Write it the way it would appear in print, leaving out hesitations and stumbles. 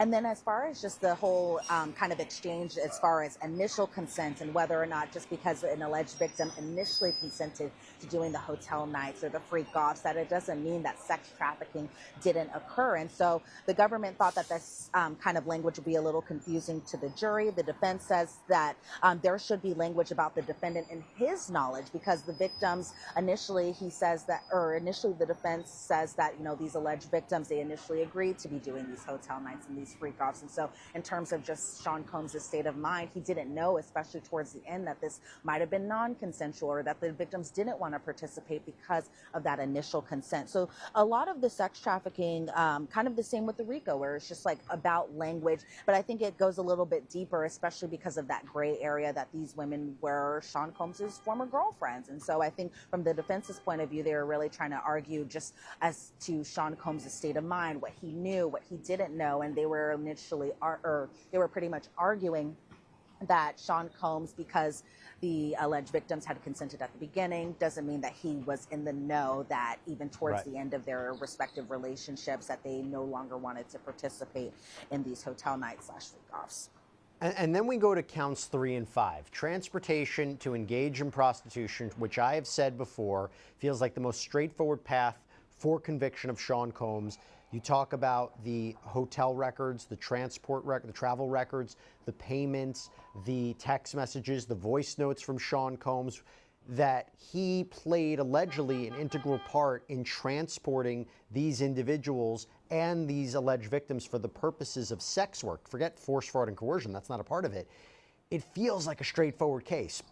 And then as far as just the whole kind of exchange as far as initial consent and whether or not just because an alleged victim initially consented to doing the hotel nights or the freak-offs, that it doesn't mean that sex trafficking didn't occur. And so the government thought that this kind of language would be a little confusing to the jury. The defense says that there should be language about the defendant and his knowledge, because the victims initially, he says that, or initially the defense says that, you know, these alleged victims, they initially agreed to be doing these hotel nights and these freak-offs. And so in terms of just Sean Combs' state of mind, he didn't know, especially towards the end, that this might have been non-consensual or that the victims didn't want to participate because of that initial consent. So a lot of the sex trafficking, kind of the same with the RICO, where it's just like about language, but I think it goes a little bit deeper, especially because of that gray area that these women were Sean Combs' former girlfriends. And so I think from the defense's point of view, they were really trying to argue just as to Sean Combs' state of mind, what he knew, what he didn't know, and they were they were pretty much arguing that Sean Combs, because the alleged victims had consented at the beginning, doesn't mean that he was in the know that even towards the end of their respective relationships that they no longer wanted to participate in these hotel nights / freak-offs. And then we go to counts 3 and 5. Transportation to engage in prostitution, which I have said before, feels like the most straightforward path for conviction of Sean Combs. You talk about the hotel records, the transport record, the travel records, the payments, the text messages, the voice notes from Sean Combs, that he played allegedly an integral part in transporting these individuals and these alleged victims for the purposes of sex work. Forget force, fraud, and coercion. That's not a part of it. It feels like a straightforward case.